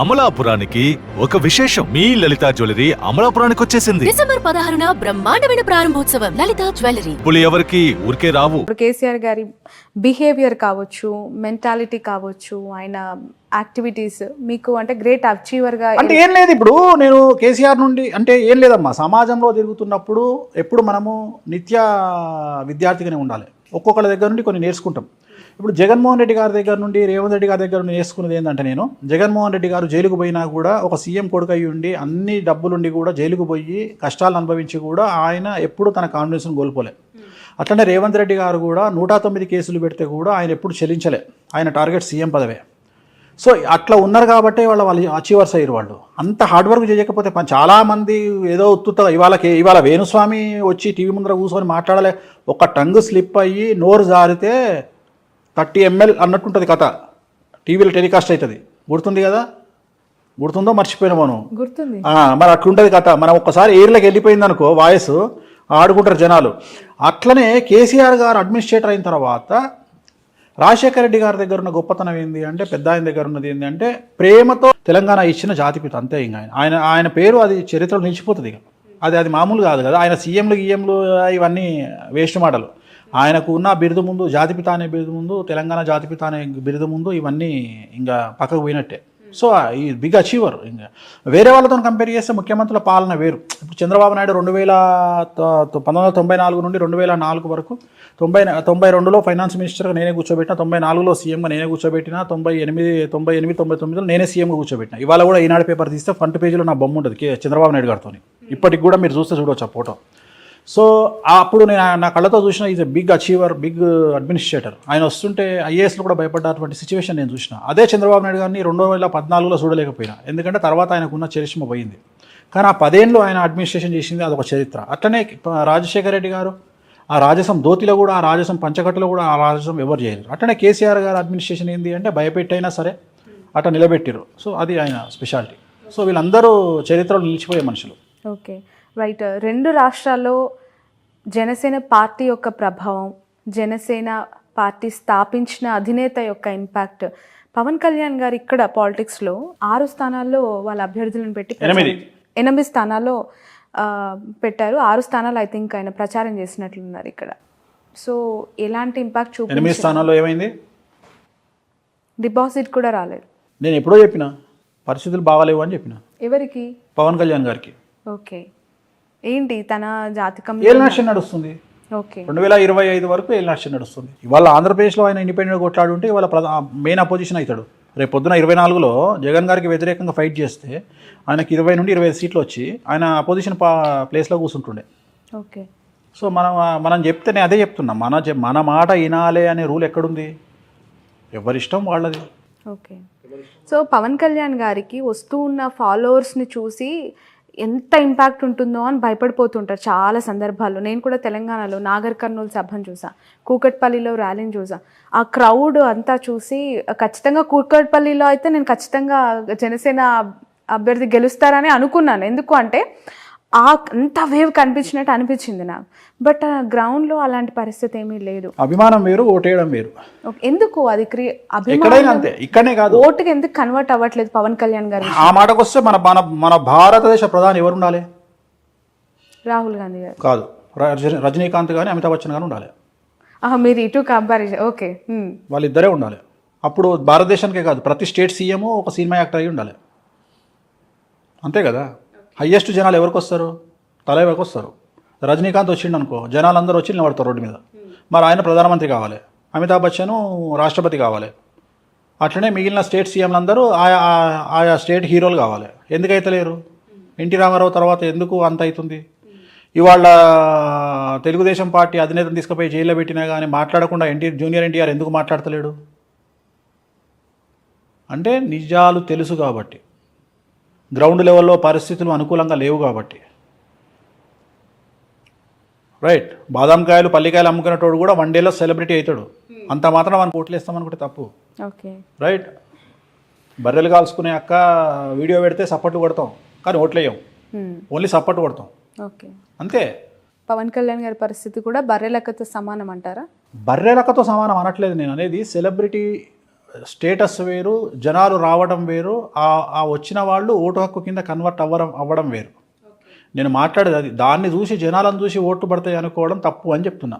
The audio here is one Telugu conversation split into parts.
అమలాపురానికి ఒక విశేషం. మీ లలితా జ్యువెలరీ అమలాపురానికి వచ్చేసింది. డిసెంబర్ 16న బ్రహ్మాండమైన ప్రారంభోత్సవం. లలితా జ్యువెలరీ. ఇప్పుడు ఎవరికి ఊరికే రావు. కేసీఆర్ గారి బిహేవియర్ కావచ్చు, మెంటాలిటీ కావచ్చు, ఆయన యాక్టివిటీస్ మీకు అంటే గ్రేట్ అచీవర్ గా అంటే ఏం లేదు. ఇప్పుడు నేను కేసీఆర్ నుండి అంటే ఏం లేదమ్మా, సమాజంలో తిరుగుతున్నప్పుడు ఎప్పుడు మనము నిత్య విద్యార్థిగానే ఉండాలి. ఒక్కొక్కళ్ళ దగ్గర నుండి కొన్ని నేర్చుకుంటాం. ఇప్పుడు జగన్మోహన్ రెడ్డి గారి దగ్గర నుండి, రేవంత్ రెడ్డి గారి దగ్గర నుండి నేర్చుకున్నది ఏంటంటే, నేను జగన్మోహన్ రెడ్డి గారు జైలుకు పోయినా కూడా ఒక సీఎం కొడుకు అయ్యి ఉండి అన్ని డబ్బులుండి కూడా జైలుకు పోయి కష్టాలు అనుభవించి కూడా ఆయన ఎప్పుడు తన కాన్ఫిడెన్స్ను కోల్పోలే. అట్లనే రేవంత్ రెడ్డి గారు కూడా 109 కేసులు పెడితే కూడా ఆయన ఎప్పుడు చెల్లించలే. ఆయన టార్గెట్ సీఎం పదవే. సో అట్లా ఉన్నారు కాబట్టి వాళ్ళు అచీవర్స్ అయ్యారు. వాళ్ళు అంత హార్డ్ వర్క్ చేయకపోతే చాలామంది ఏదో ఉత్తుత ఇవాళ వేణుస్వామి వచ్చి టీవీ ముందర కూర్చొని మాట్లాడలే, ఒక టంగ్ స్లిప్ అయ్యి నోరు జారితే 30 ml అన్నట్టుంటుంది కథ. టీవీలో టెలికాస్ట్ అవుతుంది. గుర్తుంది కదా? గుర్తుందో మర్చిపోయినా మనం. గుర్తుంది. మరి అట్లుంటుంది కథ. మనం ఒక్కసారి ఎయిర్లోకి వెళ్ళిపోయింది అనుకో, వాయిస్ ఆడుకుంటారు జనాలు. అట్లనే కేసీఆర్ గారు అడ్మినిస్ట్రేటర్ అయిన తర్వాత రాజశేఖర రెడ్డి గారి దగ్గర ఉన్న గొప్పతనం ఏంది అంటే, పెద్ద ఆయన దగ్గర ఉన్నది ఏంటి అంటే, ప్రేమతో తెలంగాణ ఇచ్చిన జాతిపిత. అంతే. ఇంకా ఆయన పేరు అది చరిత్రలో నిలిచిపోతుంది. ఇక అది మామూలు కాదు కదా. ఆయన సీఎంలు గీఎంలు ఇవన్నీ వేస్ట్ మాటలు. ఆయనకు ఉన్న బిరుదు ముందు, జాతిపిత అనే బిరుదు ముందు, తెలంగాణ జాతిపిత అనే బిరుదు ముందు ఇవన్నీ ఇంకా పక్కకు పోయినట్టే. సో ఈ బిగ్ అచీవర్. ఇంకా వేరే వాళ్ళతో కంపేర్ చేస్తే ముఖ్యమంత్రుల పాలన వేరు. ఇప్పుడు చంద్రబాబు నాయుడు 1994 నుండి 2004 వరకు 92లో ఫైనాన్స్ మినిస్టర్గా నేనే కూర్చోబెట్టిన, 94లో సీఎంగా నేనే కూర్చోబెట్టిన, 98, 99లో నేనే సీఎంగా కూర్చోబెట్టిన. ఇవాళ కూడా ఈనాడు పేపర్ తీస్తే ఫ్రంట్ పేజీలో నా బొమ్మ ఉంటుంది చంద్రబాబు నాయుడు గారితో. ఇప్పటికి కూడా మీరు చూస్తే చూడవచ్చు ఆ ఫోటో. సో అప్పుడు నేను నా కళ్ళతో చూసిన is a big achiever, big administrator. ఆయన వస్తుంటే ఐఏఎస్లో కూడా భయపడ్డటువంటి సిచ్యువేషన్ నేను చూసిన. అదే చంద్రబాబు నాయుడు గారిని 2014లో చూడలేకపోయినా, ఎందుకంటే తర్వాత ఆయనకున్న చరిష్మ పోయింది. కానీ ఆ 10 ఏళ్ళు ఆయన అడ్మినిస్ట్రేషన్ చేసింది, అదొక చరిత్ర. అట్లనే రాజశేఖర రెడ్డి గారు ఆ రాజసం ధోతిలో కూడా, ఆ రాజసం పంచకట్టులో కూడా ఆ రాజసం ఎవరు చేయరు. అట్లనే కేసీఆర్ గారు అడ్మినిస్ట్రేషన్ ఏంది అంటే, భయపెట్టైనా సరే అట్లా నిలబెట్టారు. సో అది ఆయన స్పెషాలిటీ. సో వీళ్ళందరూ చరిత్రలో నిలిచిపోయే మనుషులు. Okay, right. 2 రాష్ట్రాల్లో జనసేన పార్టీ యొక్క ప్రభావం, జనసేన పార్టీ స్థాపించిన అధినేత యొక్క ఇంపాక్ట్, పవన్ కళ్యాణ్ గారు ఇక్కడ పాలిటిక్స్లో 6 స్థానాల్లో వాళ్ళ అభ్యర్థులను పెట్టి 8 స్థానాల్లో పెట్టారు. 6 స్థానాలు ఐ థింక్ ఆయన ప్రచారం చేసినట్లున్నారు ఇక్కడ. సో ఎలాంటి ఇంపాక్ట్ 8 స్థానాల్లో ఏమైంది? డిపాజిట్ కూడా రాలేదు. నేను ఎప్పుడో చెప్పిన పరిస్థితులు బాగాలేవు అని చెప్పిన. ఎవరికి? పవన్ కళ్యాణ్ గారికి. ఓకే, ఏంటి తన జాతకం? ఏలినాశం నడుస్తుంది. ఓకే, 2025 వరకు ఏలినాశం నడుస్తుంది. ఇవాళ ఆంధ్రప్రదేశ్లో ఆయన ఇండిపెండెంట్ కొట్లాడుంటే ఇవాళ మెయిన్ అపోజిషన్ అవుతాడు. రేపు పొద్దున 24లో జగన్ గారికి వ్యతిరేకంగా ఫైట్ చేస్తే ఆయనకి 20 నుండి 25 సీట్లు వచ్చి ఆయన అపోజిషన్ ప్లేస్లో కూర్చుంటుండే. ఓకే. సో మనం చెప్తే నేను అదే చెప్తున్నా, మన మాట వినాలే అనే రూల్ ఎక్కడుంది? ఎవరిష్టం వాళ్ళది. ఓకే. సో పవన్ కళ్యాణ్ గారికి వస్తూ ఉన్న ఫాలోవర్స్ని చూసి ఎంత ఇంపాక్ట్ ఉంటుందో అని భయపడిపోతుంటారు చాలా సందర్భాల్లో. నేను కూడా తెలంగాణలో నాగర్ కర్నూలు సభను చూసా, కూకట్పల్లిలో ర్యాలీని చూసా. ఆ క్రౌడ్ అంతా చూసి ఖచ్చితంగా కూకట్పల్లిలో అయితే నేను ఖచ్చితంగా జనసేన అభ్యర్థి గెలుస్తారని అనుకున్నాను. ఎందుకు అంటే అంత వేవ్ కనిపించినట్టు అనిపించింది నాకు. బట్ గ్రౌండ్లో అలాంటి పరిస్థితి ఏమీ లేదు. అభిమానం వేరు, ఓటేయడం వేరు. ఎందుకు అది ఎక్కడైనా అంతే, ఇక్కడనే కాదు. ఓటుకి ఎందుకు కన్వర్ట్ అవ్వట్లేదు పవన్ కళ్యాణ్ గారు? ఆ మాటకు వస్తే మన భారతదేశ ప్రధాని ఎవరు ఉండాలి? రాహుల్ గాంధీ గారు కాదు, రజనీకాంత్ కానీ అమితాబ్ బచ్చన్ కానీ ఉండాలి. మీరు ఇటు కంపారిజన్. ఓకే, వాళ్ళిద్దరే ఉండాలి. అప్పుడు భారతదేశానికే కాదు, ప్రతి స్టేట్ సీఎం ఒక సినిమా యాక్టర్ అయి ఉండాలి. అంతే కదా. హయ్యెస్ట్ జనాలు ఎవరికి వస్తారు? తలైవకి వస్తారు. రజనీకాంత్ వచ్చిండు అనుకో, జనాలందరూ వచ్చి నిలబడతారు రోడ్డు మీద. మరి ఆయన ప్రధానమంత్రి కావాలి, అమితాబ్ బచ్చన్ రాష్ట్రపతి కావాలి. అట్లనే మిగిలిన స్టేట్ సీఎంలందరూ ఆయా స్టేట్ హీరోలు కావాలి. ఎందుకైతే లేరు? ఎన్టీ రామారావు తర్వాత ఎందుకు అంత అవుతుంది? ఇవాళ తెలుగుదేశం పార్టీ అధినేతను తీసుకుపోయి జైల్లో పెట్టినా కానీ మాట్లాడకుండా జూనియర్ ఎన్టీఆర్ ఎందుకు మాట్లాడతలేడు? అంటే నిజాలు తెలుసు కాబట్టి, గ్రౌండ్ లెవెల్లో పరిస్థితులు అనుకూలంగా లేవు కాబట్టి. రైట్. బాదాంకాయలు పల్లికాయలు అమ్ముకునేటోడు కూడా 1 డేలో సెలబ్రిటీ అవుతాడు. అంత మాత్రం మనం ఓట్లు వేస్తామనుకుంటే తప్పు. Okay, right. బర్రెలు కాల్చుకునే అక్క వీడియో పెడితే సపోర్ట్ కొడతాం, కానీ ఓట్లు వేయం, ఓన్లీ సపోర్ట్ కొడతాం. ఓకే, అంతే. పవన్ కళ్యాణ్ గారి పరిస్థితి కూడా బర్రె లెక్కతో సమానం అంటారా? బర్రె లెక్కతో సమానం అనట్లేదు నేను. అనేది స్టేటస్ వేరు, జనాలు రావడం వేరు, ఆ వచ్చిన వాళ్ళు ఓటు హక్కు కింద కన్వర్ట్ అవ్వడం వేరు. నేను మాట్లాడేది అది. దాన్ని చూసి జనాలను చూసి ఓట్లు పడతాయి అనుకోవడం తప్పు అని చెప్తున్నా.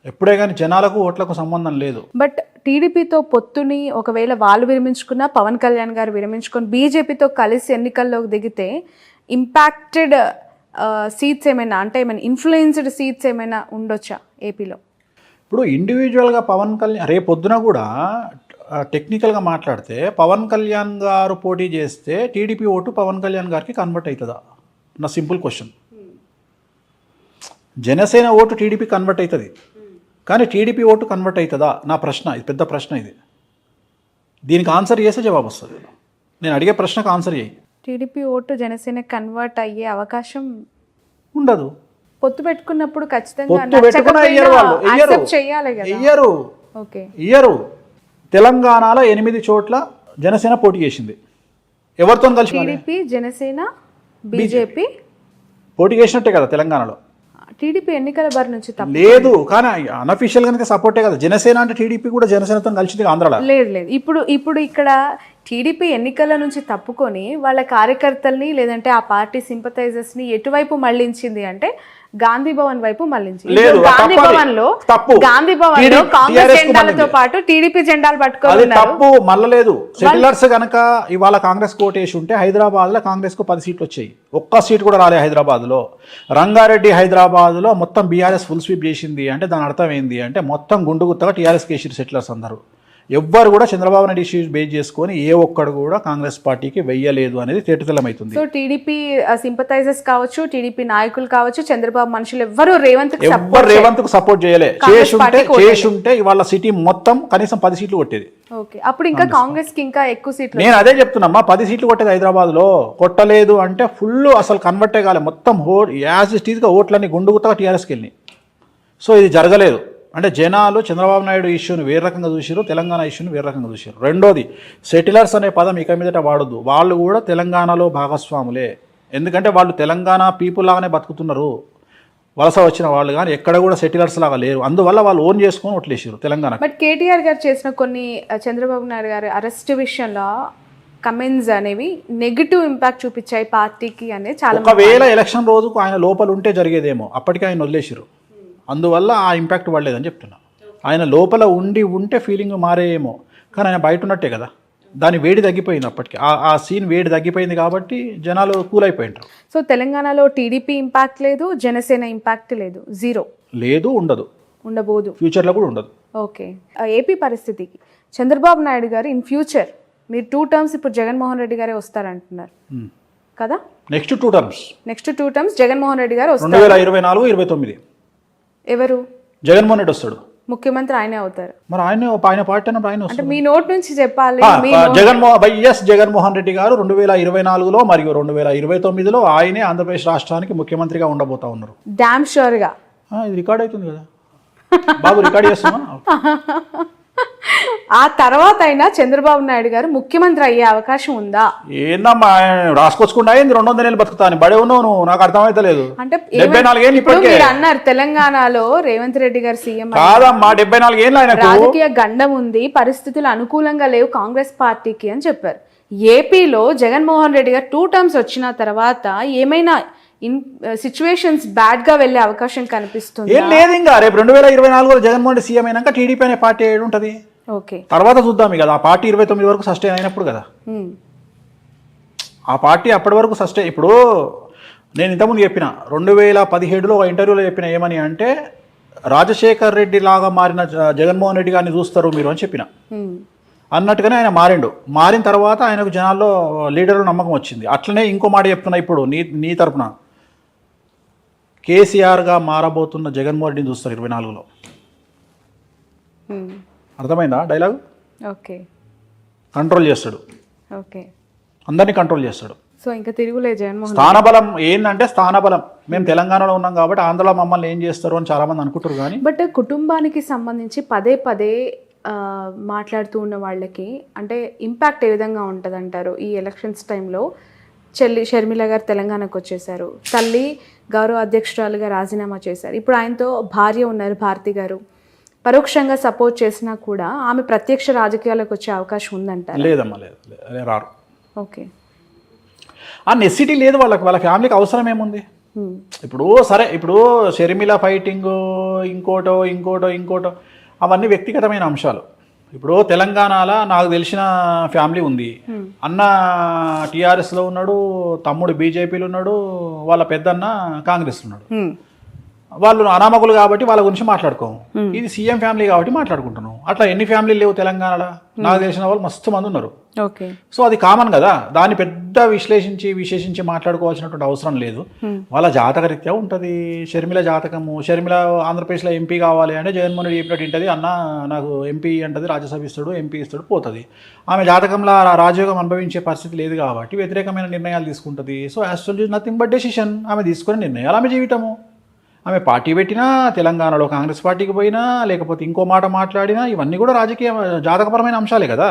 ఎప్పుడే కానీ జనాలకు ఓట్లకు సంబంధం లేదు. బట్ టీడీపీతో పొత్తుని ఒకవేళ వాళ్ళు విరమించుకున్నా, పవన్ కళ్యాణ్ గారు విరమించుకొని బీజేపీతో కలిసి ఎన్నికల్లోకి దిగితే ఇంపాక్టెడ్ సీట్స్ ఏమైనా, అంటే ఏమైనా ఇన్ఫ్లుయెన్స్డ్ సీట్స్ ఏమైనా ఉండొచ్చా ఏపీలో? ఇప్పుడు ఇండివిజువల్గా పవన్ కళ్యాణ్ రేపొద్దున కూడా టెక్నికల్గా మాట్లాడితే పవన్ కళ్యాణ్ గారు పోటీ చేస్తే టీడీపీ ఓటు పవన్ కళ్యాణ్ గారికి కన్వర్ట్ అవుతుందా? నా simple question. Janasena vote TDP convert అవుతుంది, కానీ టీడీపీ ఓటు కన్వర్ట్ అవుతుందా? నా ప్రశ్న ఇది, పెద్ద ప్రశ్న ఇది. దీనికి ఆన్సర్ చేస్తే జవాబు వస్తుంది. నేను అడిగే ప్రశ్నకు ఆన్సర్ చేయి. టీడీపీ ఓటు జనసేన కన్వర్ట్ అయ్యే అవకాశం ఉండదు. పొత్తు పెట్టుకున్నప్పుడు ఖచ్చితంగా పొత్తు పెట్టుకున్నా యాక్సెప్ట్ చేయాలి కదా. ఓకే, ఇయ్యరు. తెలంగాణలో 8 చోట్ల జనసేన పోటీ చేసింది. ఎవరితో కలిసి? టీడీపీ, జనసేన, బీజేపీ పోటీ చేసినట్టే కదా తెలంగాణలో. టీడీపీ ఎన్నికల బారి నుంచి లేదు, కానీ అన్అఫీషియల్ గానే సపోర్టే కదా. జనసేన అంటే టీడీపీ కూడా జనసేనతో కలిసింది ఆంధ్రాలో. లేదు. ఇప్పుడు ఇక్కడ టీడీపీ ఎన్నికల నుంచి తప్పుకొని వాళ్ళ కార్యకర్తల్ని లేదంటే ఆ పార్టీ సింపథైజర్స్ ని ఎటువైపు మళ్ళించింది అంటే గాంధీ భవన్ వైపు మళ్ళించింది. గాంధీ భవన్ లో కాంగ్రెస్ జెండాలతో పాటు టీడీపీ జెండాలు పట్టుకొని తప్పు మళ్ళలేదు. సెటిలర్స్ గనక ఇవాళ కాంగ్రెస్ కోటేసి ఉంటే హైదరాబాద్ లో కాంగ్రెస్ కు 10 సీట్లు వచ్చాయి. ఒక్క సీట్ కూడా రాలే హైదరాబాద్ లో. రంగారెడ్డి హైదరాబాద్ లో మొత్తం బీఆర్ఎస్ ఫుల్ స్వీప్ చేసింది అంటే దాని అర్థం ఏంది అంటే మొత్తం గుండు గుత్తగా టీఆర్ఎస్ కేసీఆర్ సెటిలర్స్ అందరూ. ఎవ్వరు కూడా చంద్రబాబు నాయుడు ఇష్యూస్ బేస్ చేసుకొని ఏ ఒక్కడు కూడా కాంగ్రెస్ పార్టీకి వెయ్యలేదు అనేది తేటతెల్లమవుతుంది. సో టీడీపీ సింపథైజర్స్ కావచ్చు, టీడీపీ నాయకులు కావచ్చు, చంద్రబాబు మనుషులు ఎవ్వరు రేవంత్ కు సపోర్ట్ చేయలే. చేసుంటే ఇవాళ సిటీ మొత్తం కనీసం 10 సీట్లు కొట్టేది. ఓకే, అప్పుడు ఇంకా కాంగ్రెస్ కి ఇంకా ఎక్కువ సీట్లు. నేను అదే చెప్తున్నామ్మా, 10 సీట్లు కొట్టేది హైదరాబాద్ లో. కొట్టలేదు అంటే ఫుల్ అసలు కన్వర్టే కాలే. మొత్తం యాజ్ ఇట్ ఈజ్ గా ఓట్లన్నీ గుండుగుత్తగా టీఆర్ఎస్కి వెళ్ళినాయి. సో ఇది జరగలేదు. అంటే జనాలు చంద్రబాబు నాయుడు ఇష్యూని వేరే రకంగా చూసారు, తెలంగాణ ఇష్యూని వేరే రకంగా చూసారు. రెండోది, సెటిలర్స్ అనే పదం ఇక మీదట వాడొద్దు. వాళ్ళు కూడా తెలంగాణలో భాగస్వాములే. ఎందుకంటే వాళ్ళు తెలంగాణ పీపుల్ లాగానే బతుకుతున్నారు. వలస వచ్చిన వాళ్ళు కానీ ఎక్కడ కూడా సెటిలర్స్ లాగా లేరు. అందువల్ల వాళ్ళు ఓన్ చేసుకొని ఓట్లేసారు తెలంగాణ. బట్ కేటీఆర్ గారు చేసిన కొన్ని చంద్రబాబు నాయుడు గారి అరెస్ట్ విషయంలో కమెంట్స్ అనేవి నెగిటివ్ ఇంపాక్ట్ చూపించాయి పార్టీకి అనేది చాలా. ఒకవేళ ఎలక్షన్ రోజుకు ఆయన లోపల ఉంటే జరిగేదేమో, అప్పటికే ఆయన వదిలేసారు. అందువల్ల ఆ ఇంపాక్ట్ పడలేదని చెప్తున్నా. ఆయన లోపల ఉంటే ఫీలింగ్ మారేమో, కానీ ఆయన బయట ఉన్నట్టే కదా. దాని వేడి తగ్గిపోయింది. అప్పటికి ఆ సీన్ వేడి తగ్గిపోయింది కాబట్టి జనాలు కూల్ అయిపోయింటారు. సో తెలంగాణలో టీడీపీ ఇంపాక్ట్ లేదు, జనసేన ఇంపాక్ట్ లేదు, జీరో లేదు, ఉండబోదు, ఫ్యూచర్లో కూడా ఉండదు. ఓకే, ఏపీ పరిస్థితికి చంద్రబాబు నాయుడు గారు ఇన్ ఫ్యూచర్ మీరు 2 టర్మ్స్ ఇప్పుడు జగన్మోహన్ రెడ్డి గారే వస్తారంటున్నారు కదా. నెక్స్ట్ 2 టర్మ్స్ జగన్మోహన్ రెడ్డి గారు వస్తారు. 2024-29 ఎవరు? జగన్మోహన్ రెడ్డి వస్తాడు, ముఖ్యమంత్రి ఆయనే అవుతారు. మరి ఆయన పార్టీ ఆయన అంటే మీ నోట్ నుంచి చెప్పాలి. జగన్మోహన్ రెడ్డి గారు 2024లో మరియు 2029లో ఆయనే ఆంధ్రప్రదేశ్ రాష్ట్రానికి ముఖ్యమంత్రిగా ఉండబోతా ఉన్నారు. డామ్ షూర్ గా. ఇది రికార్డ్ అవుతుంది కదా బాబు, రికార్డ్ చేస్తున్నా. ఆ తర్వాత అయినా చంద్రబాబు నాయుడు గారు ముఖ్యమంత్రి అయ్యే అవకాశం ఉందా? ఏందమ్మా రాసుకొచ్చుకుంటా 200 ఏళ్ళు బతుకుతాను బడే ఉన్నావు నువ్వు, నాకు అర్థమైతలేదు. అంటే 74 ఏళ్ళు ఇప్పటికే అన్నారు తెలంగాణలో రేవంత్ రెడ్డి గారు సీఎం కాదమ్మా. 74 ఏళ్ళు ఆయన రాజకీయ గండం ఉంది, పరిస్థితులు అనుకూలంగా లేవు కాంగ్రెస్ పార్టీకి అని చెప్పారు. ఏపీలో జగన్మోహన్ రెడ్డి గారు 2 టర్మ్స్ వచ్చిన తర్వాత ఏమైనా సిచ్యువేషన్స్ బ్యాడ్ గా వెళ్లే అవకాశం కనిపిస్తుంది? ఏం లేదు. ఇంకా రేపు 2024లో జగన్మోహన్ రెడ్డి సీఎం అయినాక టీడీపీ అనే పార్టీ ఏడు ఉంటుంది. ఓకే, తర్వాత చూద్దాం. కదా ఆ పార్టీ 29 వరకు సస్టైన్ అయినప్పుడు కదా ఆ పార్టీ అప్పటి వరకు సస్టైన్. ఇప్పుడు నేను ఇంతకుముందు చెప్పిన 2017లో ఒక ఇంటర్వ్యూలో చెప్పిన ఏమని అంటే రాజశేఖర్ రెడ్డి లాగా మారిన జగన్మోహన్ రెడ్డి గారిని చూస్తారు మీరు అని చెప్పిన. అన్నట్టుగానే ఆయన మారిన తర్వాత ఆయనకు జనాల్లో లీడర్లు నమ్మకం వచ్చింది. అట్లనే ఇంకో మాట చెప్తున్నా ఇప్పుడు నీ తరపున, కేసీఆర్గా మారబోతున్న జగన్మోహన్ రెడ్డిని చూస్తారు 24లో. అర్థమైందా డైలాగ్? ఓకే, కంట్రోల్ చేస్తాడు. ఓకే, అందరినీ కంట్రోల్ చేస్తాడు. సో ఇంకా తిరుగులేదు జగన్మోహన్. స్థానబలం ఏంటంటే స్థానబలం. మేము తెలంగాణలో ఉన్నాం కాబట్టి ఆంధ్రలో మమ్మల్ని ఏం చేస్తారు అని చాలా మంది అనుకుంటారు. కానీ బట్ కుటుంబానికి సంబంధించి పదే మాట్లాడుతూ ఉన్న వాళ్ళకి అంటే ఇంపాక్ట్ ఏ విధంగా ఉంటుంది అంటారు? ఈ ఎలక్షన్స్ టైంలో చెల్లి షర్మిల గారు తెలంగాణకు వచ్చేసారు, తల్లి గౌరవ అధ్యక్షురాలుగా రాజీనామా చేశారు, ఇప్పుడు ఆయనతో భార్య ఉన్నారు భారతి గారు, పరోక్షంగా సపోర్ట్ చేసినా కూడా ఆమె ప్రత్యక్ష రాజకీయాలకు వచ్చే అవకాశం ఉందంటారు? లేదమ్మా, లేదు, రారు. ఓకే. ఆ నెసిటీ లేదు వాళ్ళకి, వాళ్ళ ఫ్యామిలీకి అవసరం ఏముంది? ఇప్పుడు సరే, ఇప్పుడు షర్మిల ఫైటింగ్ ఇంకోటో అవన్నీ వ్యక్తిగతమైన అంశాలు. ఇప్పుడు తెలంగాణలో నాకు తెలిసిన ఫ్యామిలీ ఉంది. అన్న టీఆర్ఎస్లో ఉన్నాడు, తమ్ముడు బీజేపీలో ఉన్నాడు, వాళ్ళ పెద్దన్న కాంగ్రెస్లో ఉన్నాడు. వాళ్ళు అనామకులు కాబట్టి వాళ్ళ గురించి మాట్లాడుకోము. ఇది సీఎం ఫ్యామిలీ కాబట్టి మాట్లాడుకుంటున్నాం. అట్లా ఎన్ని ఫ్యామిలీలు లేవు తెలంగాణలో? నాకు తెలిసిన వాళ్ళు మస్తు మంది ఉన్నారు. ఓకే. సో అది కామన్ కదా, దాన్ని పెద్ద విశేషించి మాట్లాడుకోవాల్సినటువంటి అవసరం లేదు. వాళ్ళ జాతక రీత్యా ఉంటుంది. షర్మిల జాతకము, షర్మిల ఆంధ్రప్రదేశ్లో ఎంపీ కావాలి అంటే జగన్మోహన్ రెడ్డి చెప్పినట్టు ఉంటుంది. అన్న నాకు ఎంపీ అంటది, రాజ్యసభ ఇస్తాడు, ఎంపీ ఇస్తాడు, పోతుంది. ఆమె జాతకంలో రాజయోగం అనుభవించే పరిస్థితి లేదు కాబట్టి వ్యతిరేకమైన నిర్ణయాలు తీసుకుంటుంది. So actually nothing but decision. ఆమె తీసుకునే నిర్ణయాలు ఆమె జీవితము. ఆమె పార్టీ పెట్టినా, తెలంగాణలో కాంగ్రెస్ పార్టీకి పోయినా, లేకపోతే ఇంకో మాట మాట్లాడినా, ఇవన్నీ కూడా రాజకీయ జాతకపరమైన అంశాలే కదా.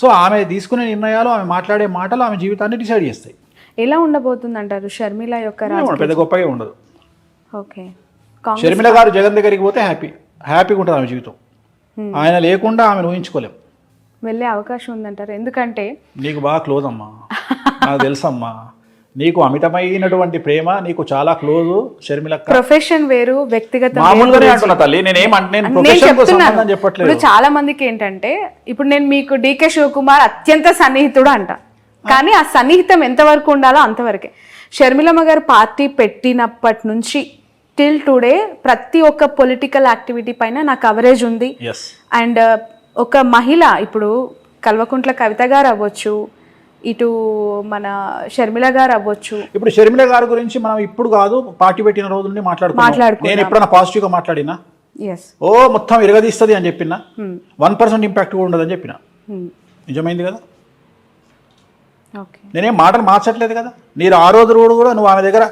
సో ఆమె తీసుకునే నిర్ణయాలు, ఆమె మాట్లాడే మాటలు ఆమె జీవితాన్ని డిసైడ్ చేస్తాయి. ఎలా ఉండబోతుంది అంటారు షర్మిల యొక్క పెద్ద గొప్పగా ఉండదు. ఓకే. షర్మిల గారు జగన్ దగ్గరికి పోతే హ్యాపీగా ఉంటుంది ఆమె జీవితం. ఆయన లేకుండా ఆమెను ఊహించుకోలేం. వెళ్ళే అవకాశం ఉందంటారు? ఎందుకంటే నీకు బాగా క్లోజ్ అమ్మా, నాకు తెలుసమ్మా. నీకు అమితమైనటువంటి ప్రేమ, నీకు చాలా క్లోజ్ షర్మిల. ప్రొఫెషన్ వేరు, వ్యక్తిగత మామూలుగానే అంటున్నా తల్లి, చెప్పట్లేదు. చాలా మందికి ఏంటంటే, ఇప్పుడు నేను మీకు డీకే శివకుమార్ అత్యంత సన్నిహితుడు అంట, కానీ ఆ సన్నిహితం ఎంతవరకు ఉండాలో అంతవరకే. షర్మిలమ్మ గారు పార్టీ పెట్టినప్పటి నుంచి టిల్ టుడే ప్రతి ఒక్క పొలిటికల్ యాక్టివిటీ పైన నా కవరేజ్ ఉంది. అండ్ ఒక మహిళ, ఇప్పుడు కల్వకుంట్ల కవిత గారు అవ్వచ్చు, ఇటు మన షర్మిల గారు అవ్వచ్చు. ఇప్పుడు షర్మిల గారి గురించి మనం ఇప్పుడు కాదు, పార్టీ పెట్టిన రోజు నుండి మాట్లాడుకుంటున్నాం. నేను ఎప్పుడైనా పాజిటివ్ గా మాట్లాడినా? మొత్తం ఇరగదీస్తుంది అని చెప్పినా, 1% ఇంపాక్ట్ కూడా ఉండదని చెప్పిన. నిజమైంది కదా. నేనేం మాటలు మార్చట్లేదు కదా. మీరు ఆ రోజు కూడా నువ్వు ఆమె దగ్గర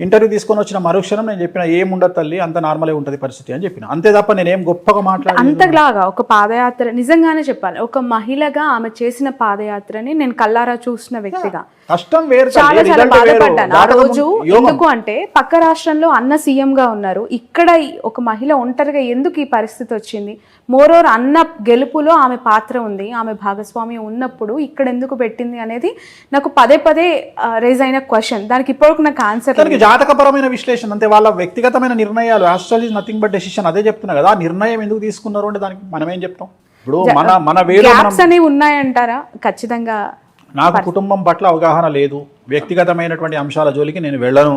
ఇంటర్వ్యూ తీసుకొని వచ్చిన మరుక్షణం నేను చెప్పిన ఏముండదు తల్లి, అంత నార్మలే ఉంటుంది పరిస్థితి అని చెప్పిన. అంతే తప్ప నేనేం గొప్పగా మాట్లాడ. అంతలాగా ఒక పాదయాత్ర, నిజంగానే చెప్పాలి, ఒక మహిళగా ఆమె చేసిన పాదయాత్రని నేను కల్లారా చూసిన వ్యక్తిగా కష్టం వేరు, చాలా చాలా బాధపడ్డాను ఆ రోజు. ఎందుకు అంటే పక్క రాష్ట్రంలో అన్న సీఎం గా ఉన్నారు, ఇక్కడ ఒక మహిళ ఒంటరిగా ఎందుకు ఈ పరిస్థితి వచ్చింది? మోరోవర్ అన్న గెలుపులో ఆమె పాత్ర ఉంది, ఆమె భాగస్వామి ఉన్నప్పుడు ఇక్కడ ఎందుకు పెట్టింది అనేది నాకు పదే రేజ్ అయిన క్వశ్చన్. దానికి ఇప్పటివరకు నాకు ఆన్సర్. జాతకపరమైన విశ్లేషణ అంతే, వాళ్ళ వ్యక్తిగతమైన నిర్ణయాలు. Actually is nothing but decision. అదే చెప్తున్నా కదా. ఆ నిర్ణయం ఎందుకు తీసుకున్నారు అంటే దానికి మనం ఏం చెప్తాం? ఇప్పుడు మన గ్యాప్స్ అనేవి ఉన్నాయంటారా? ఖచ్చితంగా నాకు కుటుంబం పట్ల అవగాహన లేదు, వ్యక్తిగతమైనటువంటి అంశాల జోలికి నేను వెళ్ళను.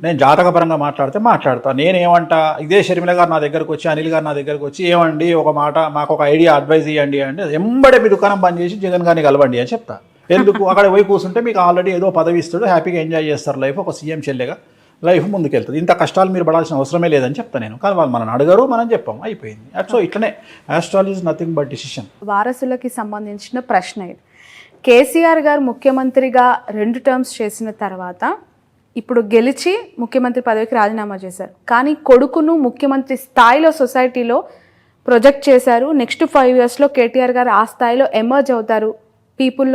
నేను జాతకపరంగా మాట్లాడతా. నేనేమంటా, ఇదే షర్మిల గారు నా దగ్గరకు వచ్చి, అనిల్ గారు నా దగ్గరకు వచ్చి, ఏమండి ఒక మాట మాకు ఒక ఐడియా అడ్వైజ్ ఇవ్వండి అంటే, ఎంబడే మీ దుకాణం బంద్ చేసి జగన్ గారిని కలవండి అని చెప్తా. ఎందుకు? అక్కడ పోయి కూర్చుంటే మీకు ఆల్రెడీ ఏదో పదవి ఇస్తాడు, హ్యాపీగా ఎంజాయ్ చేస్తారు లైఫ్, ఒక సీఎం చెల్లెగా లైఫ్ ముందుకెళ్తుంది. ఇంత కష్టాలు మీరు పడాల్సిన అవసరమే లేదని చెప్తా నేను. కానీ వాళ్ళు మనం అడగరు, మనం చెప్పాం, అయిపోయింది. సో ఇట్లనే astrology is nothing but decision. వారసులకి సంబంధించిన ప్రశ్న ఇది. కేసీఆర్ గారు ముఖ్యమంత్రిగా 2 టర్మ్స్ చేసిన తర్వాత ఇప్పుడు గెలిచి ముఖ్యమంత్రి పదవికి రాజీనామా చేశారు. కానీ కొడుకును ముఖ్యమంత్రి స్థాయిలో సొసైటీలో ప్రొజెక్ట్ చేశారు. నెక్స్ట్ 5 yearsలో కేటీఆర్ గారు ఆ స్థాయిలో ఎమర్జ్ అవుతారు పీపుల్లో